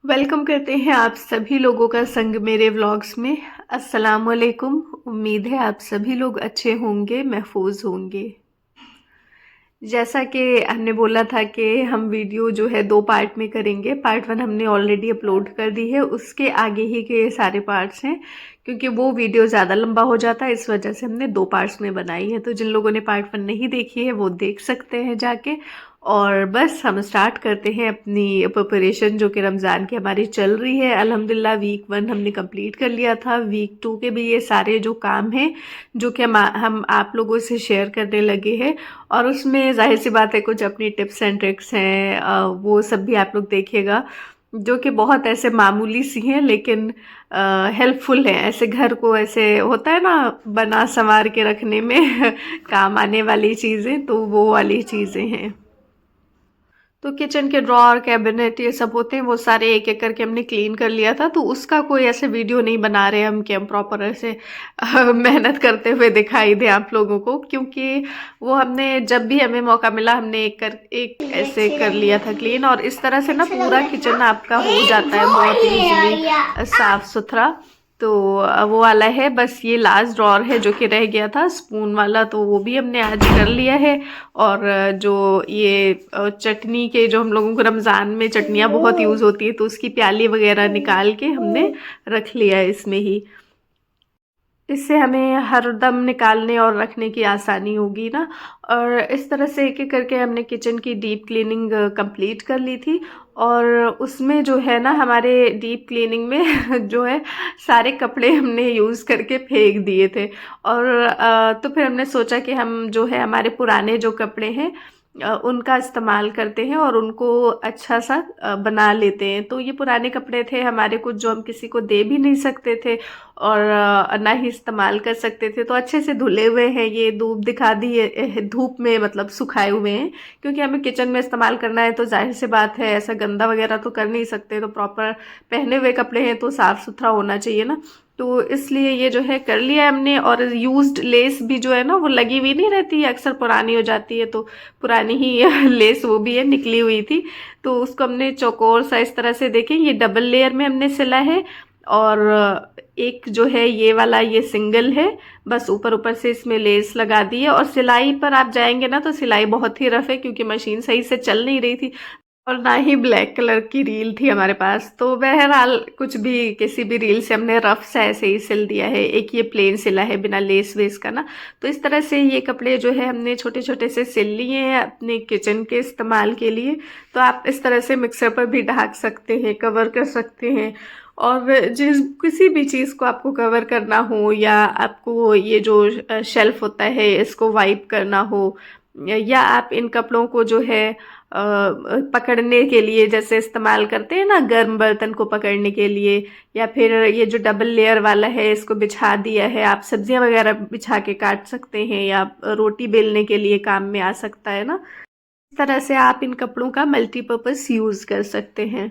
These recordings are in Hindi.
वेलकम करते हैं आप सभी लोगों का संग मेरे व्लॉग्स में। अस्सलाम वालेकुम। उम्मीद है आप सभी लोग अच्छे होंगे, महफूज होंगे। जैसा कि हमने बोला था कि हम वीडियो जो है 2 पार्ट में करेंगे। पार्ट 1 हमने ऑलरेडी अपलोड कर दी है, उसके आगे ही के सारे पार्ट्स हैं क्योंकि वो वीडियो ज़्यादा लंबा हो जाता है, इस वजह से हमने 2 पार्ट्स में बनाई है। तो जिन लोगों ने पार्ट 1 नहीं देखी है वो देख सकते हैं जाके। और बस हम स्टार्ट करते हैं अपनी प्रिपरेशन जो कि रमज़ान की हमारी चल रही है। अल्हम्दुलिल्लाह वीक 1 हमने कंप्लीट कर लिया था। वीक 2 के भी ये सारे जो काम हैं जो कि हम आप लोगों से शेयर करने लगे हैं, और उसमें जाहिर सी बात है कुछ अपनी टिप्स एंड ट्रिक्स हैं, वो सब भी आप लोग देखिएगा जो कि बहुत ऐसे मामूली सी हैं लेकिन हेल्पफुल हैं। ऐसे घर को ऐसे होता है ना बना संवार के रखने में काम आने वाली चीज़ें, तो वो वाली चीज़ें हैं। तो किचन के ड्रॉर कैबिनेट ये सब होते हैं, वो सारे एक एक करके हमने क्लीन कर लिया था। तो उसका कोई ऐसे वीडियो नहीं बना रहे हम कि हम प्रॉपर ऐसे मेहनत करते हुए दिखाई दे आप लोगों को, क्योंकि वो हमने जब भी हमें मौका मिला हमने एक ऐसे कर लिया था क्लीन। और इस तरह से ना पूरा किचन आपका हो जाता है बहुत ईजिली साफ सुथरा। तो वो वाला है, बस ये लास्ट ड्रॉर है जो कि रह गया था स्पून वाला, तो वो भी हमने आज कर लिया है। और जो ये चटनी के जो हम लोगों को रमज़ान में चटनियाँ बहुत यूज़ होती है, तो उसकी प्याली वगैरह निकाल के हमने रख लिया है इसमें ही। इससे हमें हर दम निकालने और रखने की आसानी होगी ना। और इस तरह से एक एक करके हमने किचन की डीप क्लीनिंग कंप्लीट कर ली थी। और उसमें जो है ना हमारे डीप क्लीनिंग में जो है सारे कपड़े हमने यूज़ करके फेंक दिए थे। और तो फिर हमने सोचा कि हम जो है हमारे पुराने जो कपड़े हैं उनका इस्तेमाल करते हैं और उनको अच्छा सा बना लेते हैं। तो ये पुराने कपड़े थे हमारे कुछ जो हम किसी को दे भी नहीं सकते थे और ना ही इस्तेमाल कर सकते थे, तो अच्छे से धुले हुए हैं। ये धूप दिखा दी है, धूप में मतलब सुखाए हुए हैं, क्योंकि हमें किचन में इस्तेमाल करना है तो जाहिर सी बात है ऐसा गंदा वगैरह तो कर नहीं सकते। तो प्रॉपर पहने हुए कपड़े हैं तो साफ़ सुथरा होना चाहिए ना। तो इसलिए ये जो है कर लिया हमने। और यूज्ड लेस भी जो है ना वो लगी हुई नहीं रहती है, अक्सर पुरानी हो जाती है, तो पुरानी ही लेस वो भी है निकली हुई थी। तो उसको हमने चौकोर सा इस तरह से देखें, ये डबल लेयर में हमने सिला है। और एक जो है ये वाला ये सिंगल है, बस ऊपर ऊपर से इसमें लेस लगा दी है। और सिलाई पर आप जाएंगे ना तो सिलाई बहुत ही रफ है क्योंकि मशीन सही से चल नहीं रही थी और ना ही ब्लैक कलर की रील थी हमारे पास। तो बहरहाल कुछ भी किसी भी रील से हमने रफ सा ऐसे ही सिल दिया है। एक ये प्लेन सिला है बिना लेस वेस का ना। तो इस तरह से ये कपड़े जो है हमने छोटे छोटे से सिल लिए हैं अपने किचन के इस्तेमाल के लिए। तो आप इस तरह से मिक्सर पर भी ढक सकते हैं, कवर कर सकते हैं। और जिस किसी भी चीज़ को आपको कवर करना हो, या आपको ये जो शेल्फ होता है इसको वाइप करना हो, या आप इन कपड़ों को जो है पकड़ने के लिए जैसे इस्तेमाल करते हैं ना गर्म बर्तन को पकड़ने के लिए, या फिर ये जो डबल लेयर वाला है इसको बिछा दिया है, आप सब्जियां वगैरह बिछा के काट सकते हैं, या रोटी बेलने के लिए काम में आ सकता है ना। इस तरह से आप इन कपड़ों का मल्टीपर्पज़ यूज़ कर सकते हैं।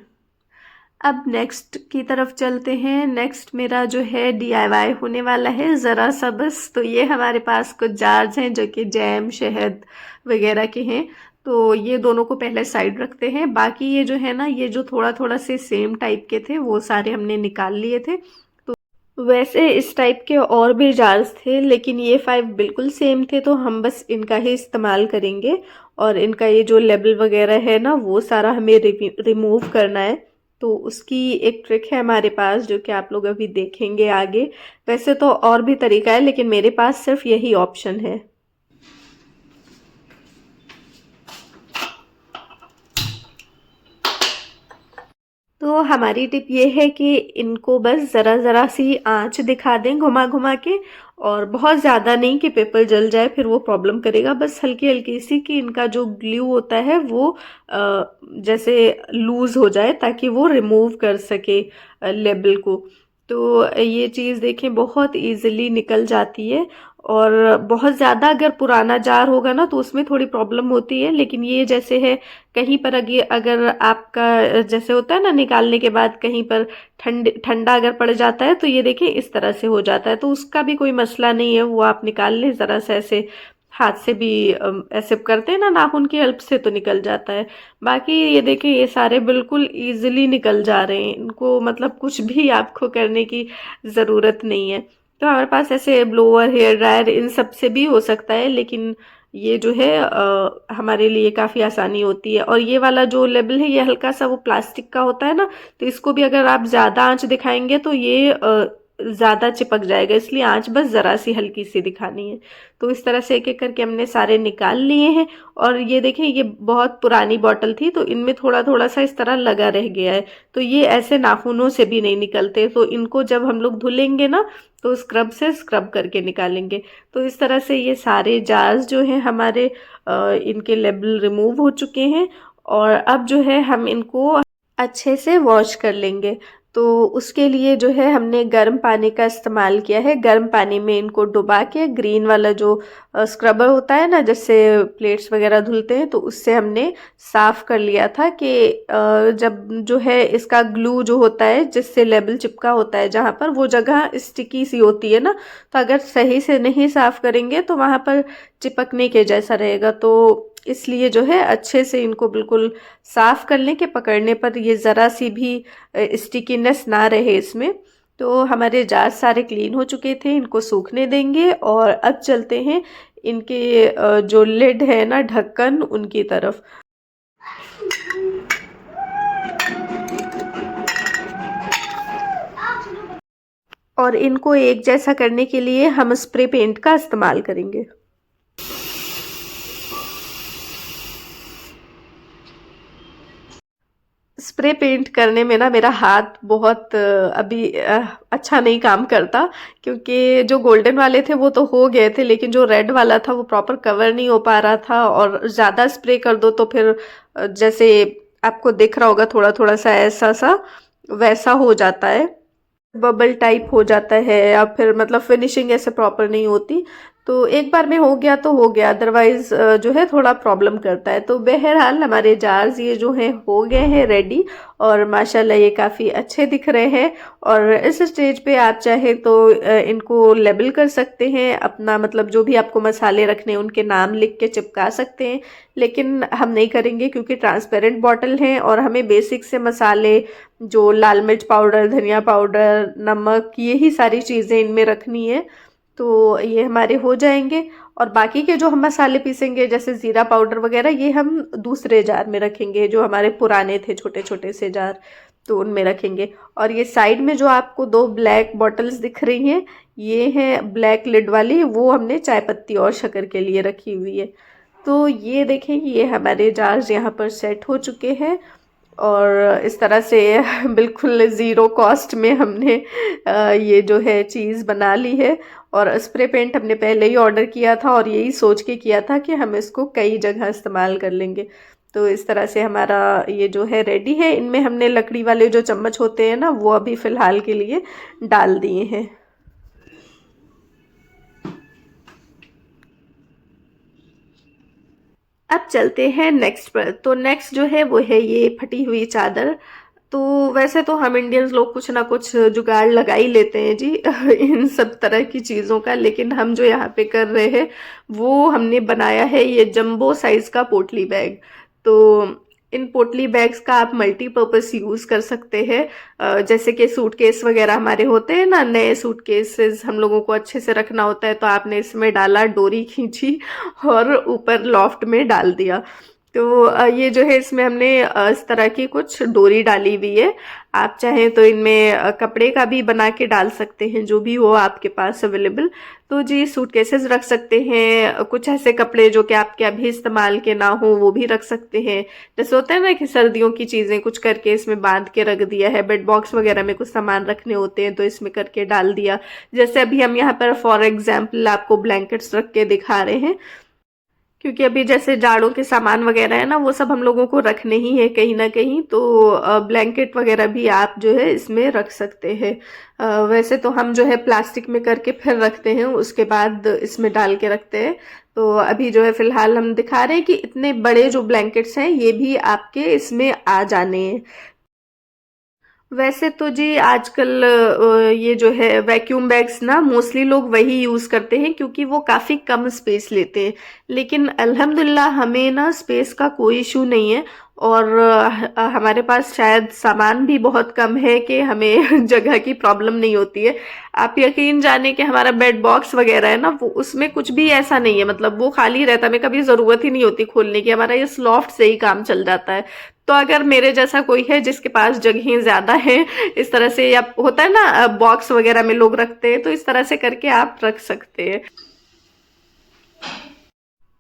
अब नेक्स्ट की तरफ चलते हैं। नेक्स्ट मेरा जो है डीआईवाई होने वाला है ज़रा सा बस। तो ये हमारे पास कुछ जार्स हैं जो कि जैम शहद वगैरह के हैं, तो ये दोनों को पहले साइड रखते हैं। बाकी ये जो है ना ये जो थोड़ा थोड़ा से सेम टाइप के थे वो सारे हमने निकाल लिए थे। तो वैसे इस टाइप के और भी जार्स थे लेकिन ये 5 बिल्कुल सेम थे, तो हम बस इनका ही इस्तेमाल करेंगे। और इनका ये जो लेबल वगैरह है ना वो सारा हमें रिमूव करना है। तो उसकी एक ट्रिक है हमारे पास जो कि आप लोग अभी देखेंगे आगे। वैसे तो और भी तरीका है लेकिन मेरे पास सिर्फ यही ऑप्शन है। तो हमारी टिप ये है कि इनको बस ज़रा ज़रा सी आंच दिखा दें घुमा घुमा के, और बहुत ज़्यादा नहीं कि पेपर जल जाए फिर वो प्रॉब्लम करेगा। बस हल्की हल्की सी कि इनका जो ग्लू होता है वो जैसे लूज़ हो जाए ताकि वो रिमूव कर सके लेबल को। तो ये चीज़ देखें बहुत इजीली निकल जाती है। और बहुत ज़्यादा अगर पुराना जार होगा ना तो उसमें थोड़ी प्रॉब्लम होती है, लेकिन ये जैसे है कहीं पर अगर आपका जैसे होता है ना निकालने के बाद कहीं पर ठंडा अगर पड़ जाता है तो ये देखिए इस तरह से हो जाता है, तो उसका भी कोई मसला नहीं है। वो आप निकाल लें ज़रा सा ऐसे हाथ से भी ऐसे करते हैं ना नाखून की हेल्प से तो निकल जाता है। बाकी ये देखें ये सारे बिल्कुल इजीली निकल जा रहे हैं, इनको मतलब कुछ भी आपको करने की ज़रूरत नहीं है। तो हमारे पास ऐसे ब्लोअर, हेयर ड्रायर इन सब से भी हो सकता है, लेकिन ये जो है हमारे लिए काफ़ी आसानी होती है। और ये वाला जो लेबल है ये हल्का सा वो प्लास्टिक का होता है ना, तो इसको भी अगर आप ज़्यादा आंच दिखाएंगे तो ये ज़्यादा चिपक जाएगा, इसलिए आंच बस ज़रा सी हल्की सी दिखानी है। तो इस तरह से एक एक करके हमने सारे निकाल लिए हैं। और ये देखें ये बहुत पुरानी बॉटल थी तो इनमें थोड़ा थोड़ा सा इस तरह लगा रह गया है, तो ये ऐसे नाखूनों से भी नहीं निकलते, तो इनको जब हम लोग धुलेंगे ना तो स्क्रब से स्क्रब करके निकालेंगे। तो इस तरह से ये सारे जार्स जो हैं हमारे इनके लेबल रिमूव हो चुके हैं। और अब जो है हम इनको अच्छे से वॉश कर लेंगे। तो उसके लिए जो है हमने गर्म पानी का इस्तेमाल किया है। गर्म पानी में इनको डुबा के ग्रीन वाला जो स्क्रबर होता है ना, जिससे प्लेट्स वगैरह धुलते हैं, तो उससे हमने साफ़ कर लिया था कि जब जो है इसका ग्लू जो होता है जिससे लेबल चिपका होता है जहाँ पर, वो जगह स्टिकी सी होती है ना, तो अगर सही से नहीं साफ़ करेंगे तो वहाँ पर चिपकने के जैसा रहेगा। तो इसलिए जो है अच्छे से इनको बिल्कुल साफ़ कर लें कि पकड़ने पर ये ज़रा सी भी स्टिकीनेस ना रहे इसमें। तो हमारे जार सारे क्लीन हो चुके थे, इनको सूखने देंगे और अब चलते हैं इनके जो लिड है ना, ढक्कन, उनकी तरफ। और इनको एक जैसा करने के लिए हम स्प्रे पेंट का इस्तेमाल करेंगे। स्प्रे पेंट करने में ना मेरा हाथ बहुत अभी अच्छा नहीं काम करता, क्योंकि जो गोल्डन वाले थे वो तो हो गए थे, लेकिन जो रेड वाला था वो प्रॉपर कवर नहीं हो पा रहा था। और ज़्यादा स्प्रे कर दो तो फिर जैसे आपको दिख रहा होगा थोड़ा थोड़ा सा ऐसा सा वैसा हो जाता है, बबल टाइप हो जाता है, या फिर मतलब फिनिशिंग ऐसे प्रॉपर नहीं होती। तो एक बार में हो गया तो हो गया, अदरवाइज जो है थोड़ा प्रॉब्लम करता है। तो बहरहाल हमारे जार्स ये जो हैं हो गए हैं रेडी, और माशाल्लाह ये काफ़ी अच्छे दिख रहे हैं। और इस स्टेज पे आप चाहे तो इनको लेबल कर सकते हैं, अपना मतलब जो भी आपको मसाले रखने हैं उनके नाम लिख के चिपका सकते हैं, लेकिन हम नहीं करेंगे क्योंकि ट्रांसपेरेंट बॉटल हैं और हमें बेसिक से मसाले जो लाल मिर्च पाउडर, धनिया पाउडर, नमक, यही सारी चीज़ें इनमें रखनी है। तो ये हमारे हो जाएंगे। और बाकी के जो हम मसाले पीसेंगे जैसे ज़ीरा पाउडर वगैरह, ये हम दूसरे जार में रखेंगे, जो हमारे पुराने थे छोटे छोटे से जार, तो उनमें रखेंगे। और ये साइड में जो आपको दो ब्लैक बॉटल्स दिख रही हैं, ये हैं ब्लैक लिड वाली, वो हमने चाय पत्ती और शक्कर के लिए रखी हुई है। तो ये देखें ये हमारे जार्स यहाँ पर सेट हो चुके हैं। और इस तरह से बिल्कुल ज़ीरो कॉस्ट में हमने ये जो है चीज़ बना ली है। और स्प्रे पेंट हमने पहले ही ऑर्डर किया था और यही सोच के किया था कि हम इसको कई जगह इस्तेमाल कर लेंगे। तो इस तरह से हमारा ये जो है रेडी है। इनमें हमने लकड़ी वाले जो चम्मच होते हैं ना, वो अभी फ़िलहाल के लिए डाल दिए हैं। अब चलते हैं नेक्स्ट पर। तो नेक्स्ट जो है वो है ये फटी हुई चादर। तो वैसे तो हम इंडियंस लोग कुछ ना कुछ जुगाड़ लगा ही लेते हैं जी इन सब तरह की चीज़ों का, लेकिन हम जो यहाँ पे कर रहे हैं वो हमने बनाया है ये जंबो साइज का पोटली बैग। तो इन पोटली बैग्स का आप मल्टीपर्पज़ यूज़ कर सकते हैं। जैसे कि सूटकेस वगैरह हमारे होते हैं ना, नए सूटकेसेस हम लोगों को अच्छे से रखना होता है, तो आपने इसमें डाला, डोरी खींची और ऊपर लॉफ्ट में डाल दिया। तो ये जो है इसमें हमने इस तरह की कुछ डोरी डाली हुई है। आप चाहें तो इनमें कपड़े का भी बना के डाल सकते हैं, जो भी हो आपके पास अवेलेबल। तो जी सूटकेसेस रख सकते हैं, कुछ ऐसे कपड़े जो कि आपके अभी इस्तेमाल के ना हो वो भी रख सकते हैं। जैसे होता है ना कि सर्दियों की चीज़ें कुछ करके इसमें बांध के रख दिया है, बेड बॉक्स वगैरह में कुछ सामान रखने होते हैं तो इसमें करके डाल दिया। जैसे अभी हम यहाँ पर फॉर एग्जाम्पल आपको ब्लैंकेट्स रख के दिखा रहे हैं, क्योंकि अभी जैसे जाड़ों के सामान वगैरह है ना, वो सब हम लोगों को रखने ही है कहीं ना कहीं। तो ब्लैंकेट वगैरह भी आप जो है इसमें रख सकते हैं। वैसे तो हम जो है प्लास्टिक में करके फिर रखते हैं, उसके बाद इसमें डाल के रखते हैं। तो अभी जो है फिलहाल हम दिखा रहे हैं कि इतने बड़े जो ब्लैंकेट्स हैं ये भी आपके इसमें आ जाने हैं। वैसे तो जी आजकल ये जो है वैक्यूम बैग्स ना मोस्टली लोग वही यूज़ करते हैं क्योंकि वो काफ़ी कम स्पेस लेते हैं। लेकिन अल्हम्दुलिल्लाह हमें ना स्पेस का कोई इशू नहीं है और हमारे पास शायद सामान भी बहुत कम है कि हमें जगह की प्रॉब्लम नहीं होती है। आप यकीन जाने कि हमारा बेड बॉक्स वगैरह है ना वो उसमें कुछ भी ऐसा नहीं है, मतलब वो खाली रहता है, हमें कभी ज़रूरत ही नहीं होती खोलने की, हमारा ये लॉफ्ट से ही काम चल जाता है। तो अगर मेरे जैसा कोई है जिसके पास जगहें ज़्यादा हैं इस तरह से, या होता है ना बॉक्स वगैरह में लोग रखते हैं, तो इस तरह से करके आप रख सकते हैं।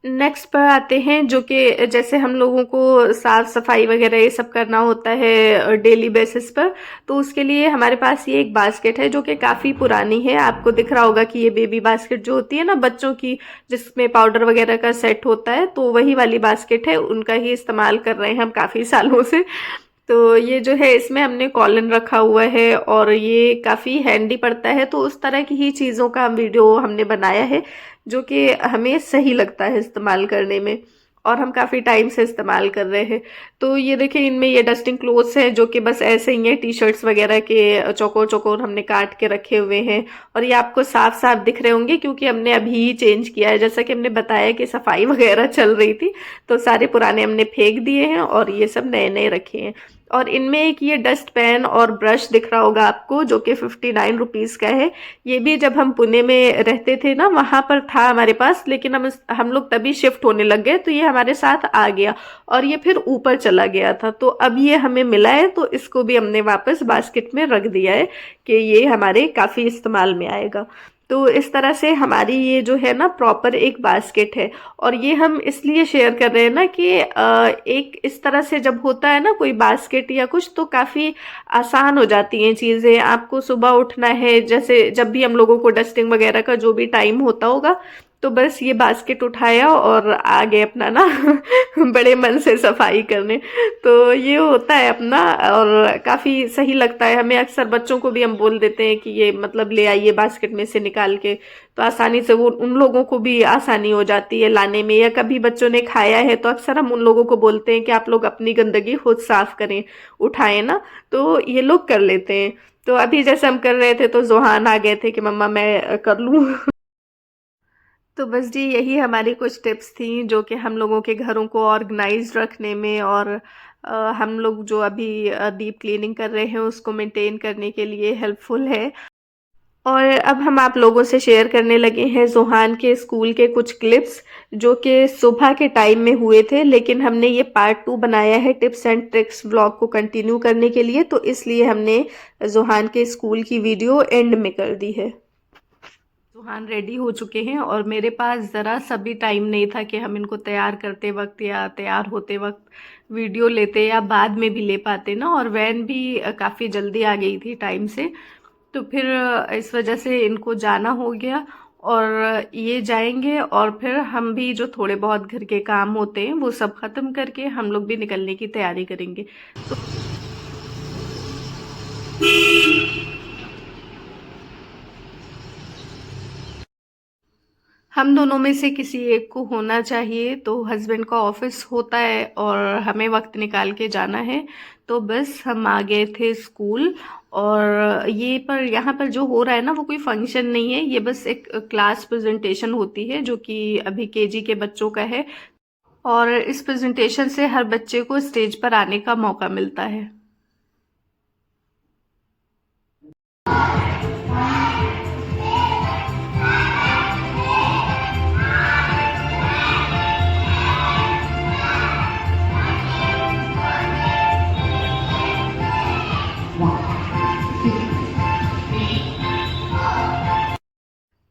नेक्स्ट पर आते हैं जो कि जैसे हम लोगों को साफ सफाई वगैरह ये सब करना होता है डेली बेसिस पर, तो उसके लिए हमारे पास ये एक बास्केट है जो कि काफ़ी पुरानी है। आपको दिख रहा होगा कि ये बेबी बास्केट जो होती है ना बच्चों की, जिसमें पाउडर वगैरह का सेट होता है, तो वही वाली बास्केट है, उनका ही इस्तेमाल कर रहे हैं हम काफ़ी सालों से। तो ये जो है इसमें हमने कॉलन रखा हुआ है और ये काफ़ी हैंडी पड़ता है, तो उस तरह की ही चीज़ों का वीडियो हमने बनाया है जो कि हमें सही लगता है इस्तेमाल करने में, और हम काफ़ी टाइम से इस्तेमाल कर रहे हैं। तो ये देखिए इनमें ये डस्टिंग क्लोथ्स हैं जो कि बस ऐसे ही हैं, टी शर्ट्स वगैरह के चौकोर चौकोर हमने काट के रखे हुए हैं, और ये आपको साफ साफ दिख रहे होंगे क्योंकि हमने अभी ही चेंज किया है। जैसा कि हमने बताया कि सफाई वगैरह चल रही थी, तो सारे पुराने हमने फेंक दिए हैं और ये सब नए नए रखे हैं। और इनमें एक ये डस्ट पैन और ब्रश दिख रहा होगा आपको जो कि 59 रुपीज़ का है। ये भी जब हम पुणे में रहते थे ना वहाँ पर था हमारे पास, लेकिन हम लोग तभी शिफ्ट होने लग गए तो ये हमारे साथ आ गया और ये फिर ऊपर चला गया था, तो अब ये हमें मिला है तो इसको भी हमने वापस बास्केट में रख दिया है कि ये हमारे काफ़ी इस्तेमाल में आएगा। तो इस तरह से हमारी ये जो है ना प्रॉपर एक बास्केट है। और ये हम इसलिए शेयर कर रहे हैं ना कि एक इस तरह से जब होता है ना कोई बास्केट या कुछ, तो काफ़ी आसान हो जाती हैं चीज़ें। आपको सुबह उठना है, जैसे जब भी हम लोगों को डस्टिंग वगैरह का जो भी टाइम होता होगा, तो बस ये बास्केट उठाया और आ गए अपना ना बड़े मन से सफाई करने। तो ये होता है अपना, और काफ़ी सही लगता है हमें। अक्सर बच्चों को भी हम बोल देते हैं कि ये मतलब ले आइए बास्केट में से निकाल के, तो आसानी से वो उन लोगों को भी आसानी हो जाती है लाने में। या कभी बच्चों ने खाया है तो अक्सर हम उन लोगों को बोलते हैं कि आप लोग अपनी गंदगी खुद साफ करें, उठाएं ना, तो ये लोग कर लेते हैं। तो अभी जैसे हम कर रहे थे तो जोहान आ गए थे कि मम्मा मैं कर लूँ। तो बस जी यही हमारी कुछ टिप्स थी जो कि हम लोगों के घरों को ऑर्गेनाइज्ड रखने में, और हम लोग जो अभी डीप क्लीनिंग कर रहे हैं उसको मेंटेन करने के लिए हेल्पफुल है। और अब हम आप लोगों से शेयर करने लगे हैं ज़ोहान के स्कूल के कुछ क्लिप्स जो कि सुबह के टाइम में हुए थे, लेकिन हमने ये पार्ट 2 बनाया है टिप्स एंड ट्रिक्स व्लॉग को कंटिन्यू करने के लिए, तो इसलिए हमने ज़ोहान के स्कूल की वीडियो एंड में कर दी है। सुहान रेडी हो चुके हैं और मेरे पास ज़रा सा भी टाइम नहीं था कि हम इनको तैयार करते वक्त या तैयार होते वक्त वीडियो लेते या बाद में भी ले पाते ना, और वैन भी काफ़ी जल्दी आ गई थी टाइम से, तो फिर इस वजह से इनको जाना हो गया। और ये जाएंगे और फिर हम भी जो थोड़े बहुत घर के काम होते हैं वो सब ख़त्म करके हम लोग भी निकलने की तैयारी करेंगे। तो हम दोनों में से किसी एक को होना चाहिए, तो हस्बैंड का ऑफिस होता है और हमें वक्त निकाल के जाना है, तो बस हम आ गए थे स्कूल। और ये पर यहाँ पर जो हो रहा है ना वो कोई फंक्शन नहीं है, ये बस एक क्लास प्रेजेंटेशन होती है जो कि अभी केजी के बच्चों का है, और इस प्रेजेंटेशन से हर बच्चे को स्टेज पर आने का मौका मिलता है।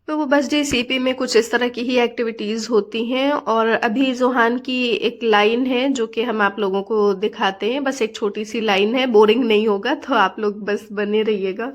तो वो बस जी सीपी में कुछ इस तरह की ही एक्टिविटीज़ होती हैं। और अभी जोहान की एक लाइन है जो कि हम आप लोगों को दिखाते हैं, बस एक छोटी सी लाइन है, बोरिंग नहीं होगा, तो आप लोग बस बने रहिएगा।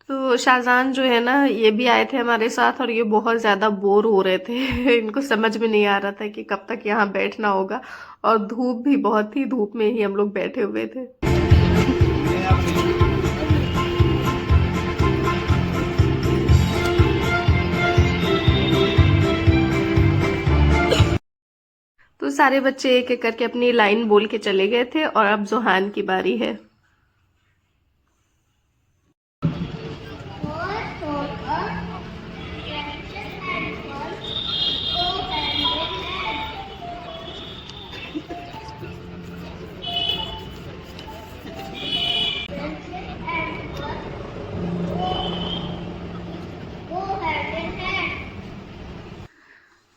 तो शाहजहान जो है ना ये भी आए थे हमारे साथ और ये बहुत ज़्यादा बोर हो रहे थे इनको समझ में नहीं आ रहा था कि कब तक यहाँ बैठना होगा, और धूप भी बहुत थी, धूप में ही हम लोग बैठे हुए थे। तो सारे बच्चे एक एक करके अपनी लाइन बोल के चले गए थे और अब जोहान की बारी है।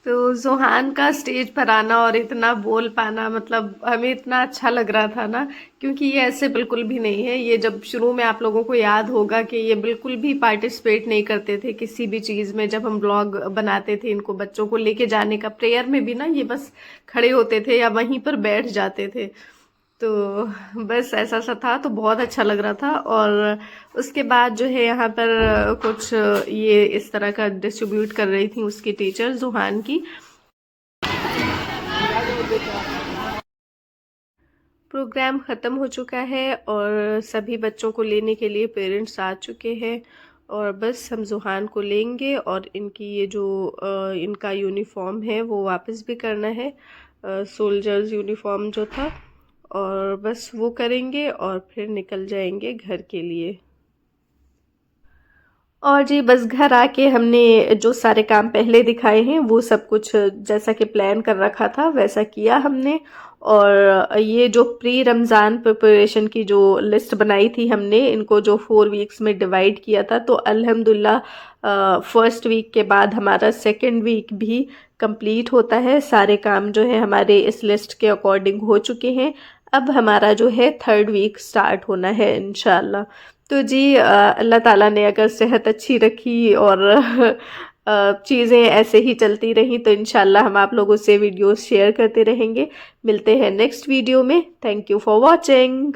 तो ज़ोहान का स्टेज पर आना और इतना बोल पाना, मतलब हमें इतना अच्छा लग रहा था ना, क्योंकि ये ऐसे बिल्कुल भी नहीं है। ये जब शुरू में आप लोगों को याद होगा कि ये बिल्कुल भी पार्टिसिपेट नहीं करते थे किसी भी चीज़ में। जब हम ब्लॉग बनाते थे इनको बच्चों को लेके जाने का, प्रेयर में भी ना ये बस खड़े होते थे या वहीं पर बैठ जाते थे। तो बस ऐसा सा था, तो बहुत अच्छा लग रहा था। और उसके बाद जो है यहाँ पर कुछ ये इस तरह का डिस्ट्रीब्यूट कर रही थी उसकी टीचर जुहान की। प्रोग्राम ख़त्म हो चुका है और सभी बच्चों को लेने के लिए पेरेंट्स आ चुके हैं और बस हम जुहान को लेंगे और इनकी ये जो इनका यूनिफॉर्म है वो वापस भी करना है, सोल्जर्स यूनिफॉर्म जो था, और बस वो करेंगे और फिर निकल जाएंगे घर के लिए। और जी बस घर आके हमने जो सारे काम पहले दिखाए हैं वो सब कुछ जैसा कि प्लान कर रखा था वैसा किया हमने। और ये जो प्री रमज़ान प्रिपरेशन की जो लिस्ट बनाई थी हमने, इनको जो 4 वीक्स में डिवाइड किया था, तो अल्हम्दुलिल्लाह फर्स्ट वीक के बाद हमारा सेकंड वीक भी कंप्लीट होता है। सारे काम जो है हमारे इस लिस्ट के अकॉर्डिंग हो चुके हैं। अब हमारा जो है थर्ड वीक स्टार्ट होना है इंशाल्लाह। तो जी अल्लाह ताला ने अगर सेहत अच्छी रखी और चीज़ें ऐसे ही चलती रहीं तो इंशाल्लाह हम आप लोगों से वीडियोस शेयर करते रहेंगे। मिलते हैं नेक्स्ट वीडियो में। Thank you for watching.